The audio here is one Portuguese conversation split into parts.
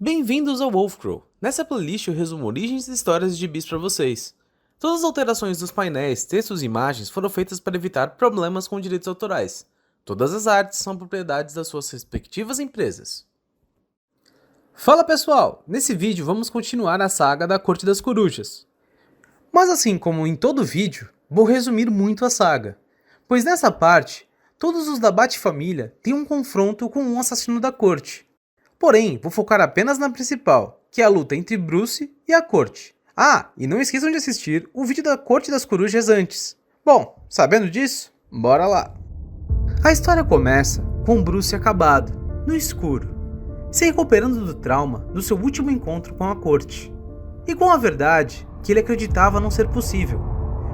Bem-vindos ao Wolfcrow. Nessa playlist eu resumo origens e histórias de bis para vocês. Todas as alterações dos painéis, textos e imagens foram feitas para evitar problemas com direitos autorais. Todas as artes são propriedades das suas respectivas empresas. Fala pessoal! Nesse vídeo vamos continuar a saga da Corte das Corujas. Mas assim como em todo vídeo, vou resumir muito a saga. Pois nessa parte, todos os da Bat-família têm um confronto com um assassino da corte. Porém, vou focar apenas na principal, que é a luta entre Bruce e a corte. Ah, e não esqueçam de assistir o vídeo da Corte das Corujas antes. Bom, sabendo disso, bora lá! A história começa com Bruce acabado, no escuro, se recuperando do trauma do seu último encontro com a corte. E com a verdade que ele acreditava não ser possível,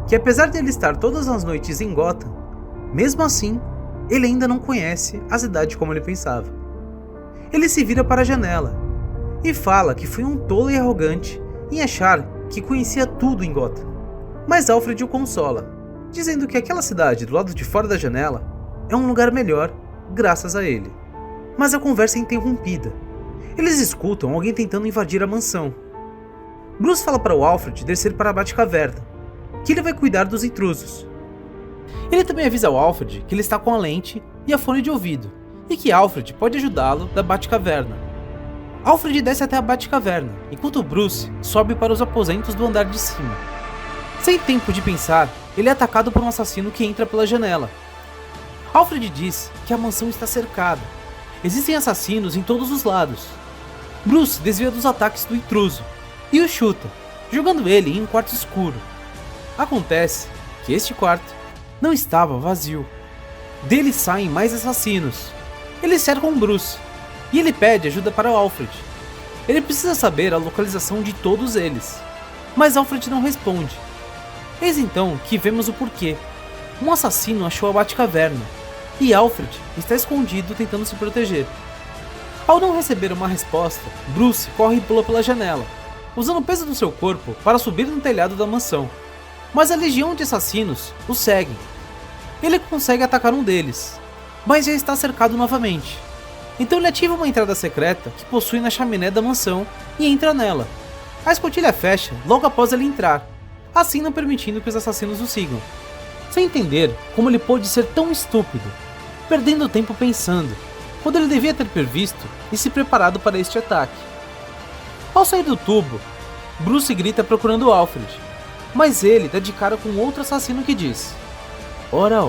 que apesar de ele estar todas as noites em Gotham, mesmo assim, ele ainda não conhece a cidade como ele pensava. Ele se vira para a janela e fala que foi um tolo e arrogante em achar que conhecia tudo em Gotham. Mas Alfred o consola, dizendo que aquela cidade do lado de fora da janela é um lugar melhor graças a ele. Mas a conversa é interrompida. Eles escutam alguém tentando invadir a mansão. Bruce fala para o Alfred descer para a Batcaverna, que ele vai cuidar dos intrusos. Ele também avisa ao Alfred que ele está com a lente e a fone de ouvido, e que Alfred pode ajudá-lo da Batcaverna. Alfred desce até a Batcaverna, enquanto Bruce sobe para os aposentos do andar de cima. Sem tempo de pensar, ele é atacado por um assassino que entra pela janela. Alfred diz que a mansão está cercada. Existem assassinos em todos os lados. Bruce desvia dos ataques do intruso e o chuta, jogando ele em um quarto escuro. Acontece que este quarto não estava vazio. Dele saem mais assassinos. Eles cercam Bruce e ele pede ajuda para Alfred. Ele precisa saber a localização de todos eles, mas Alfred não responde. Eis então que vemos o porquê. Um assassino achou a Batcaverna e Alfred está escondido tentando se proteger. Ao não receber uma resposta, Bruce corre e pula pela janela, usando o peso do seu corpo para subir no telhado da mansão. Mas a legião de assassinos o segue. Ele consegue atacar um deles, mas já está cercado novamente. Então ele ativa uma entrada secreta que possui na chaminé da mansão e entra nela. A escotilha fecha logo após ele entrar, assim não permitindo que os assassinos o sigam. Sem entender como ele pôde ser tão estúpido, perdendo tempo pensando, quando ele devia ter previsto e se preparado para este ataque. Ao sair do tubo, Bruce grita procurando Alfred, mas ele dá de cara com outro assassino que diz: Ora,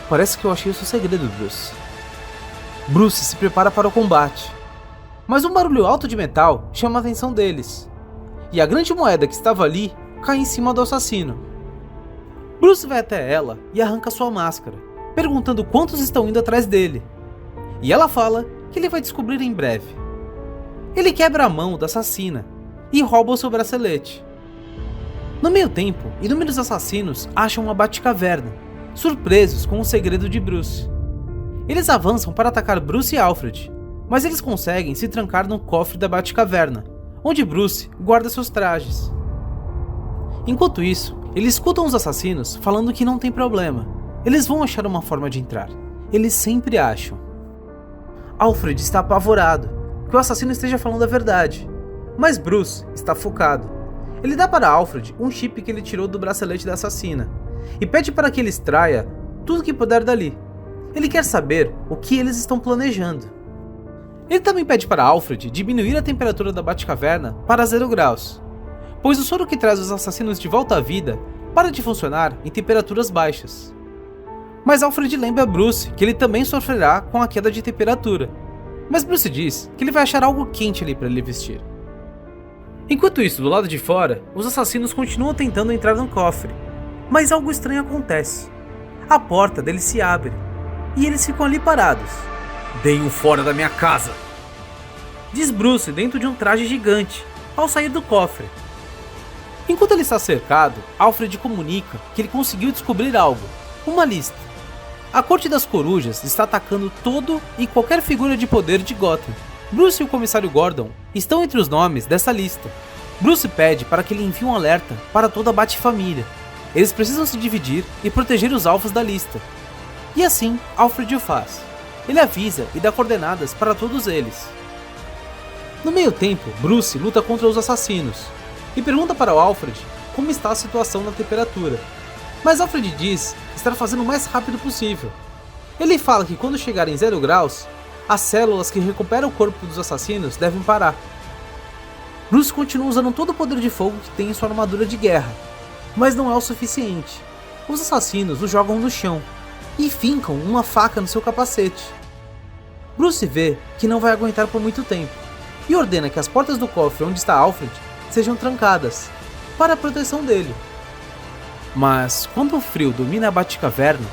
parece que eu achei o seu segredo, Bruce. Bruce se prepara para o combate, mas um barulho alto de metal chama a atenção deles, e a grande moeda que estava ali cai em cima do assassino. Bruce vai até ela e arranca sua máscara, perguntando quantos estão indo atrás dele, e ela fala que ele vai descobrir em breve. Ele quebra a mão da assassina e rouba o seu bracelete. No meio tempo, inúmeros assassinos acham uma Batcaverna, surpresos com o segredo de Bruce. Eles avançam para atacar Bruce e Alfred, mas eles conseguem se trancar no cofre da Batcaverna, onde Bruce guarda seus trajes. Enquanto isso, eles escutam os assassinos falando que não tem problema, eles vão achar uma forma de entrar. Eles sempre acham. Alfred está apavorado que o assassino esteja falando a verdade, mas Bruce está focado. Ele dá para Alfred um chip que ele tirou do bracelete da assassina e pede para que ele extraia tudo que puder dali. Ele quer saber o que eles estão planejando. Ele também pede para Alfred diminuir a temperatura da Batcaverna para 0 graus, pois o soro que traz os assassinos de volta à vida para de funcionar em temperaturas baixas. Mas Alfred lembra Bruce que ele também sofrerá com a queda de temperatura, mas Bruce diz que ele vai achar algo quente ali para ele vestir. Enquanto isso, do lado de fora, os assassinos continuam tentando entrar no cofre, mas algo estranho acontece. A porta deles se abre e eles ficam ali parados. Deem-o fora da minha casa! Diz Bruce dentro de um traje gigante, ao sair do cofre. Enquanto ele está cercado, Alfred comunica que ele conseguiu descobrir algo, uma lista. A Corte das Corujas está atacando todo e qualquer figura de poder de Gotham. Bruce e o comissário Gordon estão entre os nomes dessa lista. Bruce pede para que ele envie um alerta para toda a Bat-família. Eles precisam se dividir e proteger os alvos da lista. E assim, Alfred o faz. Ele avisa e dá coordenadas para todos eles. No meio tempo, Bruce luta contra os assassinos e pergunta para o Alfred como está a situação na temperatura. Mas Alfred diz estar fazendo o mais rápido possível. Ele fala que quando chegar em 0 graus, as células que recuperam o corpo dos assassinos devem parar. Bruce continua usando todo o poder de fogo que tem em sua armadura de guerra, mas não é o suficiente. Os assassinos o jogam no chão e fincam uma faca no seu capacete. Bruce vê que não vai aguentar por muito tempo e ordena que as portas do cofre onde está Alfred sejam trancadas, para a proteção dele. Mas quando o frio domina a Batcaverna,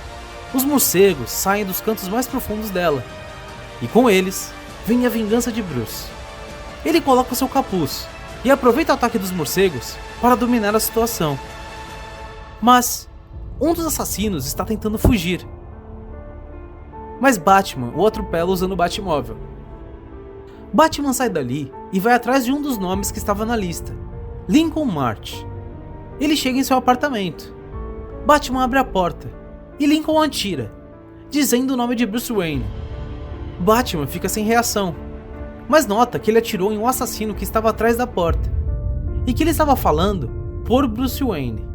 os morcegos saem dos cantos mais profundos dela, e com eles vem a vingança de Bruce. Ele coloca seu capuz e aproveita o ataque dos morcegos para dominar a situação. Mas um dos assassinos está tentando fugir, mas Batman o atropela usando o Batmóvel. Batman sai dali e vai atrás de um dos nomes que estava na lista, Lincoln March. Ele chega em seu apartamento. Batman abre a porta e Lincoln atira, dizendo o nome de Bruce Wayne. Batman fica sem reação, mas nota que ele atirou em um assassino que estava atrás da porta e que ele estava falando por Bruce Wayne,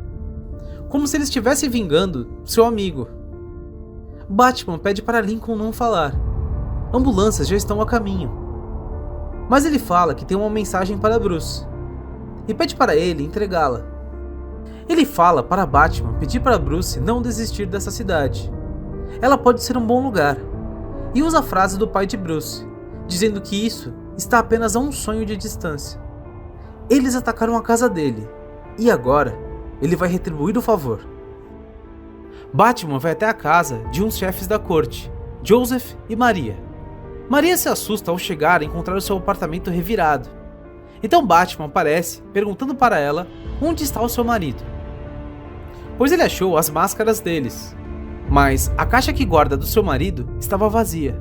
como se ele estivesse vingando seu amigo. Batman pede para Lincoln não falar. Ambulâncias já estão a caminho, mas ele fala que tem uma mensagem para Bruce e pede para ele entregá-la. Ele fala para Batman pedir para Bruce não desistir dessa cidade. Ela pode ser um bom lugar, e usa a frase do pai de Bruce, dizendo que isso está apenas a um sonho de distância. Eles atacaram a casa dele, e agora ele vai retribuir o favor. Batman vai até a casa de uns chefes da corte, Joseph e Maria. Maria se assusta ao chegar e encontrar o seu apartamento revirado. Então Batman aparece perguntando para ela onde está o seu marido, pois ele achou as máscaras deles, mas a caixa que guarda do seu marido estava vazia.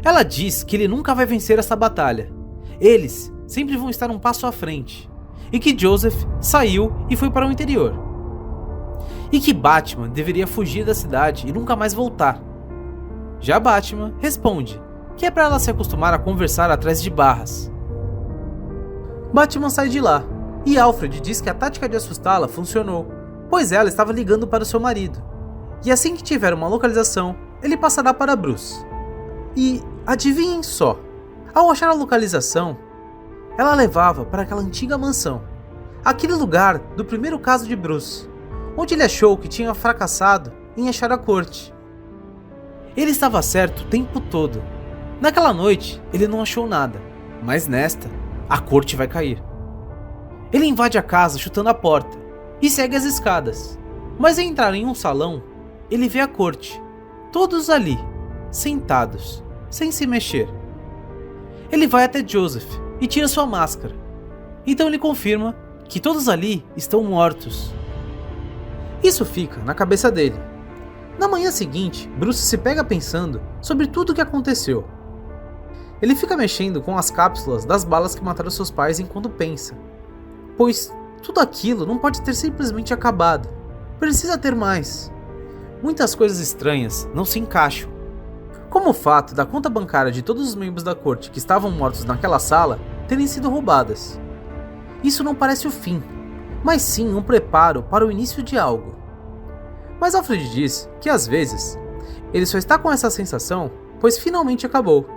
Ela diz que ele nunca vai vencer essa batalha, eles sempre vão estar um passo à frente, e que Joseph saiu e foi para o interior, e que Batman deveria fugir da cidade e nunca mais voltar. Já Batman responde que é para ela se acostumar a conversar atrás de barras. Batman sai de lá, e Alfred diz que a tática de assustá-la funcionou, pois ela estava ligando para o seu marido, e assim que tiver uma localização, ele passará para Bruce. E adivinhem só, ao achar a localização, ela levava para aquela antiga mansão, aquele lugar do primeiro caso de Bruce, onde ele achou que tinha fracassado em achar a corte. Ele estava certo o tempo todo. Naquela noite, ele não achou nada, mas nesta, a corte vai cair. Ele invade a casa chutando a porta e segue as escadas, mas ao entrar em um salão, ele vê a corte, todos ali, sentados, sem se mexer. Ele vai até Joseph e tira sua máscara, então ele confirma que todos ali estão mortos. Isso fica na cabeça dele. Na manhã seguinte, Bruce se pega pensando sobre tudo o que aconteceu. Ele fica mexendo com as cápsulas das balas que mataram seus pais enquanto pensa, pois tudo aquilo não pode ter simplesmente acabado, precisa ter mais. Muitas coisas estranhas não se encaixam, como o fato da conta bancária de todos os membros da corte que estavam mortos naquela sala terem sido roubadas. Isso não parece o fim, mas sim um preparo para o início de algo. Mas Alfred diz que às vezes ele só está com essa sensação pois finalmente acabou.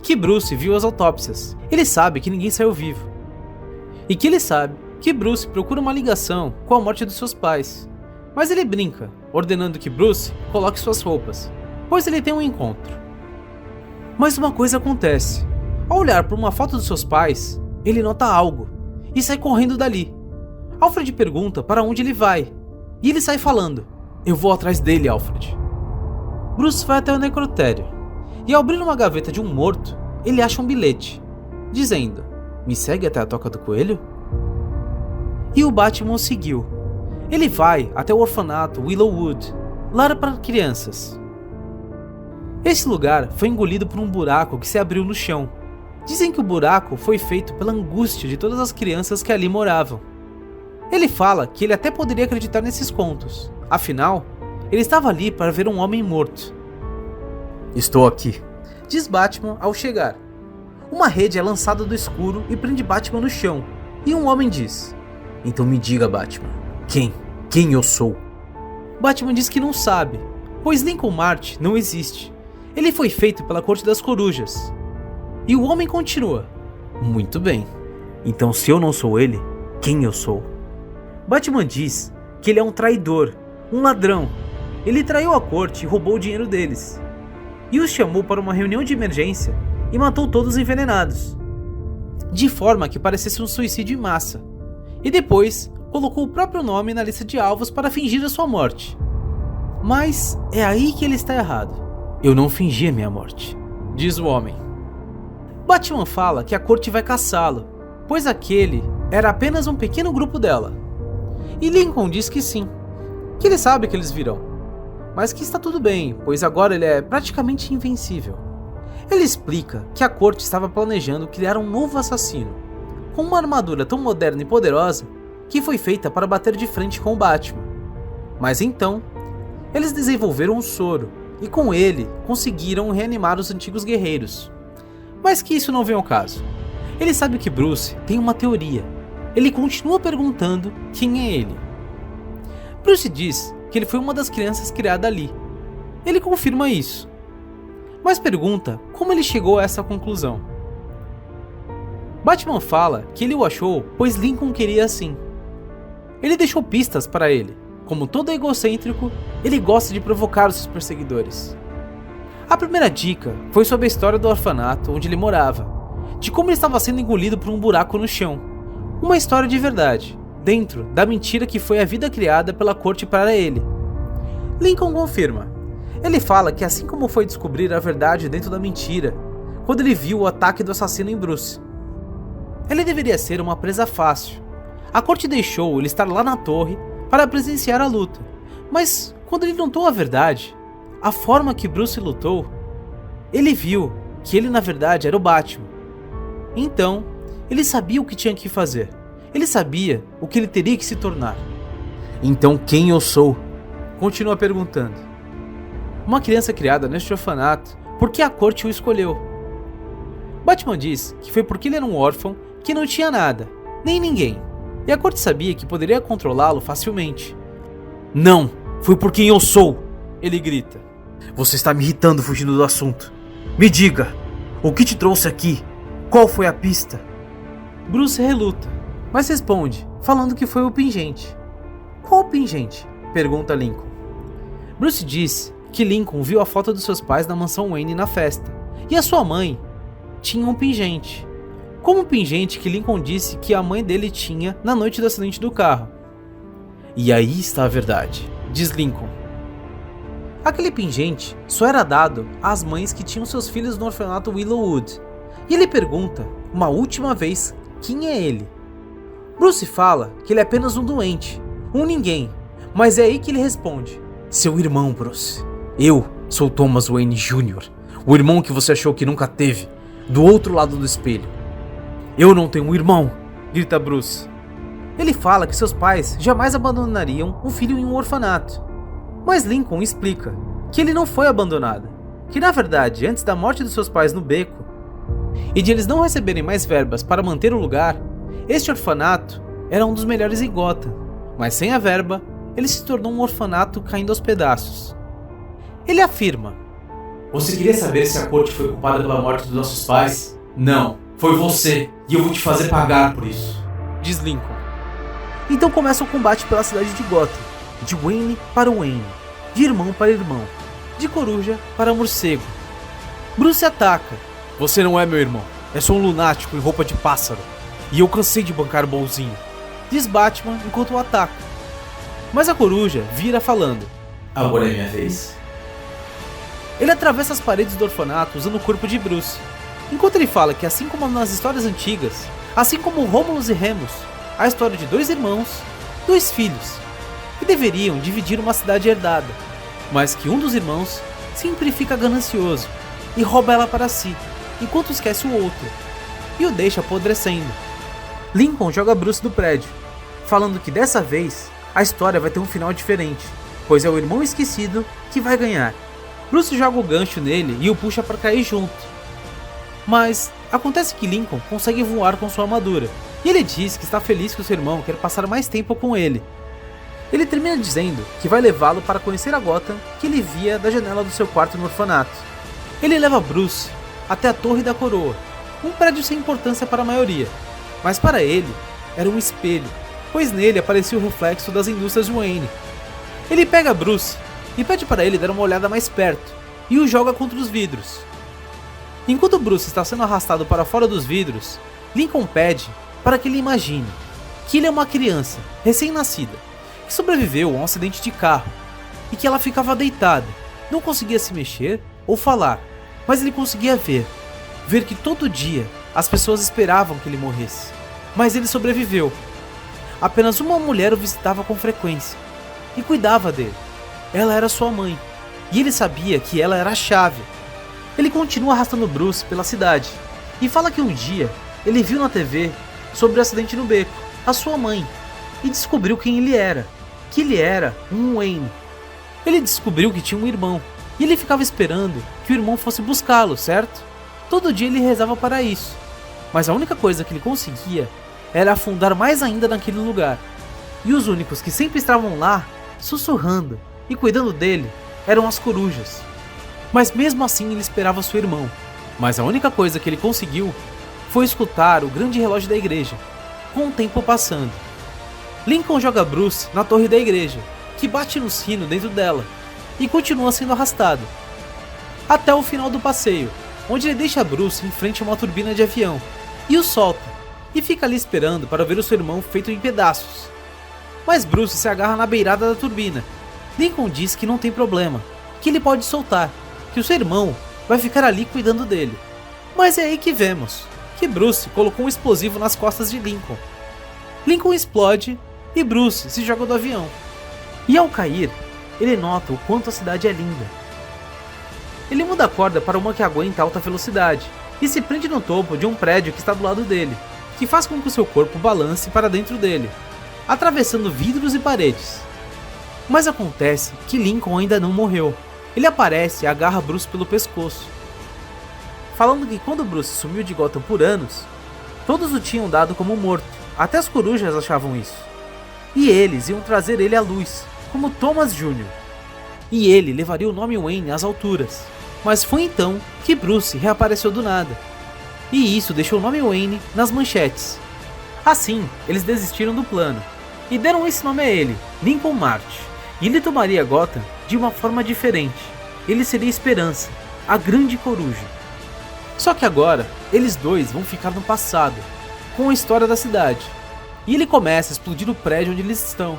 Que Bruce viu as autópsias, ele sabe que ninguém saiu vivo, e que ele sabe que Bruce procura uma ligação com a morte dos seus pais, mas ele brinca, ordenando que Bruce coloque suas roupas, pois ele tem um encontro. Mas uma coisa acontece. Ao olhar para uma foto dos seus pais, ele nota algo e sai correndo dali. Alfred pergunta para onde ele vai, e ele sai falando: "Eu vou atrás dele, Alfred." Bruce vai até o necrotério, e ao abrir uma gaveta de um morto, ele acha um bilhete, dizendo: "Me segue até a Toca do Coelho?" E o Batman o seguiu. Ele vai até o orfanato Willowwood, lar para crianças. Esse lugar foi engolido por um buraco que se abriu no chão. Dizem que o buraco foi feito pela angústia de todas as crianças que ali moravam. Ele fala que ele até poderia acreditar nesses contos, afinal, ele estava ali para ver um homem morto. "Estou aqui", diz Batman ao chegar. Uma rede é lançada do escuro e prende Batman no chão, e um homem diz: "Então me diga, Batman, quem eu sou?" Batman diz que não sabe, pois Lincoln Mart não existe. Ele foi feito pela Corte das Corujas. E o homem continua: "Muito bem, então se eu não sou ele, quem eu sou?" Batman diz que ele é um traidor, um ladrão. Ele traiu a corte e roubou o dinheiro deles. E os chamou para uma reunião de emergência e matou todos envenenados, de forma que parecesse um suicídio em massa. E depois colocou o próprio nome na lista de alvos para fingir a sua morte. Mas é aí que ele está errado. "Eu não fingi a minha morte", diz o homem. Batman fala que a corte vai caçá-lo, pois aquele era apenas um pequeno grupo dela. E Lincoln diz que sim, que ele sabe que eles virão, mas que está tudo bem, pois agora ele é praticamente invencível. Ele explica que a corte estava planejando criar um novo assassino, com uma armadura tão moderna e poderosa que foi feita para bater de frente com o Batman. Mas então, eles desenvolveram um soro, e com ele conseguiram reanimar os antigos guerreiros. Mas que isso não vem ao caso. Ele sabe que Bruce tem uma teoria. Ele continua perguntando quem é ele. Bruce diz que ele foi uma das crianças criada ali. Ele confirma isso, mas pergunta como ele chegou a essa conclusão. Batman fala que ele o achou pois Lincoln queria assim. Ele deixou pistas para ele. Como todo egocêntrico, ele gosta de provocar os seus perseguidores. A primeira dica foi sobre a história do orfanato onde ele morava, de como ele estava sendo engolido por um buraco no chão. Uma história de verdade, dentro da mentira que foi a vida criada pela corte para ele. Lincoln confirma. Ele fala que assim como foi descobrir a verdade dentro da mentira, quando ele viu o ataque do assassino em Bruce. Ele deveria ser uma presa fácil. A corte deixou ele estar lá na torre para presenciar a luta, mas quando ele notou a verdade, a forma que Bruce lutou, ele viu que ele na verdade era o Batman. Então, ele sabia o que tinha que fazer. Ele sabia o que ele teria que se tornar. "Então quem eu sou?" continua perguntando. Uma criança criada neste orfanato porque a corte o escolheu. Batman diz que foi porque ele era um órfão que não tinha nada, nem ninguém. E a corte sabia que poderia controlá-lo facilmente. "Não, foi por quem eu sou!" ele grita. "Você está me irritando fugindo do assunto. Me diga, o que te trouxe aqui? Qual foi a pista?" Bruce reluta, mas responde, falando que foi o pingente. "Qual pingente?" pergunta Lincoln. Bruce diz que Lincoln viu a foto dos seus pais na mansão Wayne na festa, e a sua mãe tinha um pingente. Como o pingente que Lincoln disse que a mãe dele tinha na noite do acidente do carro. "E aí está a verdade", diz Lincoln. Aquele pingente só era dado às mães que tinham seus filhos no orfanato Willowwood, e ele pergunta, uma última vez, quem é ele. Bruce fala que ele é apenas um doente, um ninguém, mas é aí que ele responde: "Seu irmão, Bruce. Eu sou Thomas Wayne Jr., o irmão que você achou que nunca teve, do outro lado do espelho." "Eu não tenho um irmão", grita Bruce. Ele fala que seus pais jamais abandonariam um filho em um orfanato. Mas Lincoln explica que ele não foi abandonado, que na verdade, antes da morte dos seus pais no beco, e de eles não receberem mais verbas para manter o lugar, este orfanato era um dos melhores em Gotham, mas sem a verba, ele se tornou um orfanato caindo aos pedaços. Ele afirma: "Você queria saber se a corte foi culpada pela morte dos nossos pais? Não, foi você, e eu vou te fazer pagar por isso", diz Lincoln. Então começa o combate pela cidade de Gotham, de Wayne para Wayne, de irmão para irmão, de coruja para morcego. Bruce ataca. "Você não é meu irmão, é só um lunático em roupa de pássaro, e eu cansei de bancar o bolzinho", diz Batman enquanto o ataca. Mas a coruja vira falando: "Agora é minha vez." Ele atravessa as paredes do orfanato usando o corpo de Bruce, enquanto ele fala que assim como nas histórias antigas, assim como Romulus e Remus, a história de dois irmãos, dois filhos, que deveriam dividir uma cidade herdada, mas que um dos irmãos sempre fica ganancioso e rouba ela para si, enquanto esquece o outro, e o deixa apodrecendo. Lincoln joga Bruce do prédio, falando que dessa vez a história vai ter um final diferente, pois é o irmão esquecido que vai ganhar. Bruce joga o gancho nele e o puxa para cair junto. Mas Acontece que Lincoln consegue voar com sua armadura, e ele diz que está feliz que o seu irmão quer passar mais tempo com ele. Ele termina dizendo que vai levá-lo para conhecer a Gotham que ele via da janela do seu quarto no orfanato. Ele leva Bruce até a Torre da Coroa, um prédio sem importância para a maioria, mas para ele era um espelho, pois nele aparecia o reflexo das indústrias Wayne. Ele pega Bruce e pede para ele dar uma olhada mais perto, e o joga contra os vidros. Enquanto Bruce está sendo arrastado para fora dos vidros, Lincoln pede para que ele imagine que ele é uma criança recém-nascida, que sobreviveu a um acidente de carro, e que ela ficava deitada, não conseguia se mexer ou falar, mas ele conseguia ver que todo dia as pessoas esperavam que ele morresse, mas ele sobreviveu. Apenas uma mulher o visitava com frequência e cuidava dele. Ela era sua mãe, e ele sabia que ela era a chave. Ele continua arrastando Bruce pela cidade, e fala que um dia ele viu na TV sobre o acidente no beco, a sua mãe, e descobriu quem ele era, que ele era um Wayne. Ele descobriu que tinha um irmão, e ele ficava esperando que o irmão fosse buscá-lo, certo? Todo dia ele rezava para isso, mas a única coisa que ele conseguia era afundar mais ainda naquele lugar. E os únicos que sempre estavam lá, sussurrando e cuidando dele, eram as corujas. Mas mesmo assim ele esperava seu irmão, mas a única coisa que ele conseguiu foi escutar o grande relógio da igreja, com o tempo passando. Lincoln joga Bruce na torre da igreja, que bate no sino dentro dela, e continua sendo arrastado, até o final do passeio, onde ele deixa Bruce em frente a uma turbina de avião, e o solta, e fica ali esperando para ver o seu irmão feito em pedaços. Mas Bruce se agarra na beirada da turbina. Lincoln diz que não tem problema, que ele pode soltar, que o seu irmão vai ficar ali cuidando dele. Mas é aí que vemos que Bruce colocou um explosivo nas costas de Lincoln. Lincoln explode e Bruce se joga do avião. E ao cair, ele nota o quanto a cidade é linda. Ele muda a corda para uma que aguenta alta velocidade e se prende no topo de um prédio que está do lado dele, que faz com que o seu corpo balance para dentro dele, atravessando vidros e paredes. Mas acontece que Lincoln ainda não morreu. Ele aparece e agarra Bruce pelo pescoço, falando que quando Bruce sumiu de Gotham por anos, todos o tinham dado como morto, até as corujas achavam isso. E eles iam trazer ele à luz, como Thomas Jr. E ele levaria o nome Wayne às alturas. Mas foi então que Bruce reapareceu do nada. E isso deixou o nome Wayne nas manchetes. Assim, eles desistiram do plano e deram esse nome a ele, Lincoln March. E ele tomaria Gotham de uma forma diferente. Ele seria Esperança, a grande coruja. Só que agora, eles dois vão ficar no passado, com a história da cidade. E ele começa a explodir o prédio onde eles estão.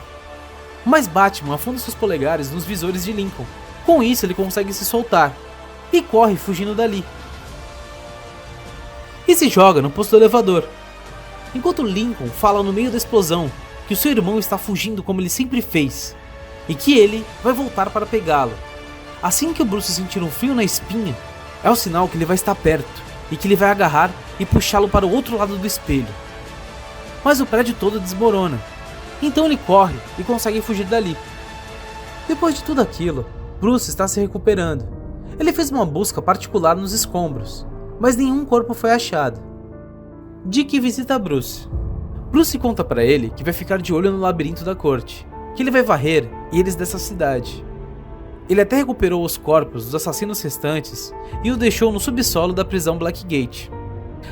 Mas Batman afunda seus polegares nos visores de Lincoln. Com isso ele consegue se soltar e corre fugindo dali. E se joga no posto do elevador. Enquanto Lincoln fala no meio da explosão que o seu irmão está fugindo como ele sempre fez, e que ele vai voltar para pegá-lo. Assim que o Bruce sentir um frio na espinha, é o sinal que ele vai estar perto, e que ele vai agarrar e puxá-lo para o outro lado do espelho. Mas o prédio todo desmorona, então ele corre e consegue fugir dali. Depois de tudo aquilo, Bruce está se recuperando. Ele fez uma busca particular nos escombros, mas nenhum corpo foi achado. Dick visita Bruce. Bruce conta para ele que vai ficar de olho no labirinto da corte, que ele vai varrer eles dessa cidade. Ele até recuperou os corpos dos assassinos restantes e o deixou no subsolo da prisão Blackgate.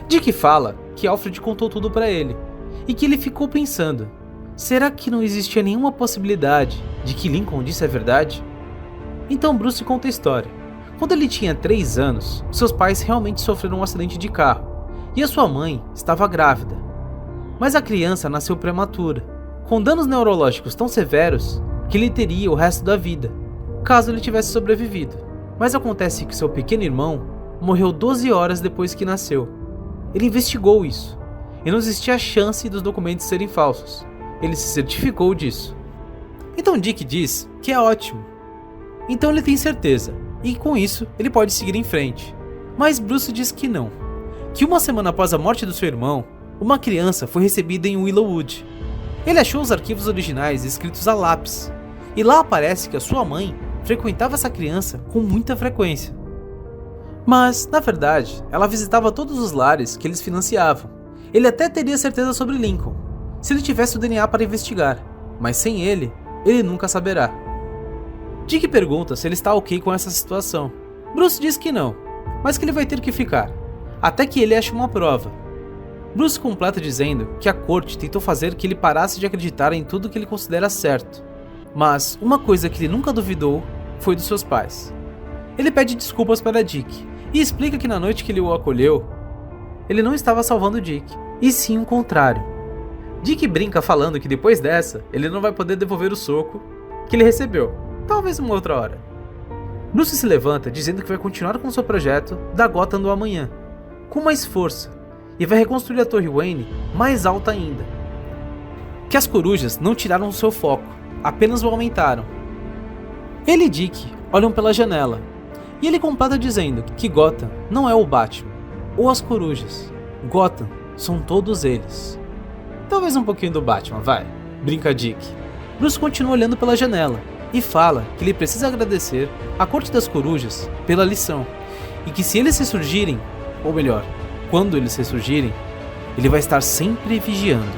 Dick fala que Alfred contou tudo para ele, e que ele ficou pensando, será que não existia nenhuma possibilidade de que Lincoln disse a verdade? Então Bruce conta a história. Quando ele tinha 3 anos, seus pais realmente sofreram um acidente de carro, e a sua mãe estava grávida. Mas a criança nasceu prematura, com danos neurológicos tão severos que ele teria o resto da vida, caso ele tivesse sobrevivido. Mas acontece que seu pequeno irmão morreu 12 horas depois que nasceu. Ele investigou isso, e não existia chance dos documentos serem falsos. Ele se certificou disso. Então Dick diz que é ótimo. Então ele tem certeza, e com isso ele pode seguir em frente. Mas Bruce diz que não, que uma semana após a morte do seu irmão, uma criança foi recebida em Willowwood. Ele achou os arquivos originais escritos a lápis, e lá aparece que a sua mãe frequentava essa criança com muita frequência. Mas, na verdade, ela visitava todos os lares que eles financiavam. Ele até teria certeza sobre Lincoln, se ele tivesse o DNA para investigar, mas sem ele nunca saberá. Dick pergunta se ele está ok com essa situação. Bruce diz que não, mas que ele vai ter que ficar, até que ele ache uma prova. Bruce completa dizendo que a corte tentou fazer que ele parasse de acreditar em tudo que ele considera certo, mas uma coisa que ele nunca duvidou foi dos seus pais. Ele pede desculpas para Dick e explica que na noite que ele o acolheu, ele não estava salvando Dick, e sim o contrário. Dick brinca falando que depois dessa, ele não vai poder devolver o soco que ele recebeu, talvez uma outra hora. Bruce se levanta dizendo que vai continuar com seu projeto da Gotham do amanhã, com mais força, e vai reconstruir a Torre Wayne mais alta ainda. Que as corujas não tiraram o seu foco, apenas o aumentaram. Ele e Dick olham pela janela, e ele completa dizendo que Gotham não é o Batman, ou as corujas. Gotham são todos eles. Talvez um pouquinho do Batman, vai, brinca Dick. Bruce continua olhando pela janela, e fala que ele precisa agradecer à Corte das Corujas pela lição, e que se eles ressurgirem, ou melhor, quando eles ressurgirem, ele vai estar sempre vigiando.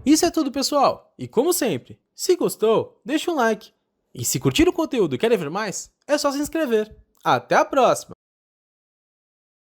Isso é tudo, pessoal, e como sempre, se gostou, deixa um like, e se curtir o conteúdo e quer ver mais, é só se inscrever. Até a próxima!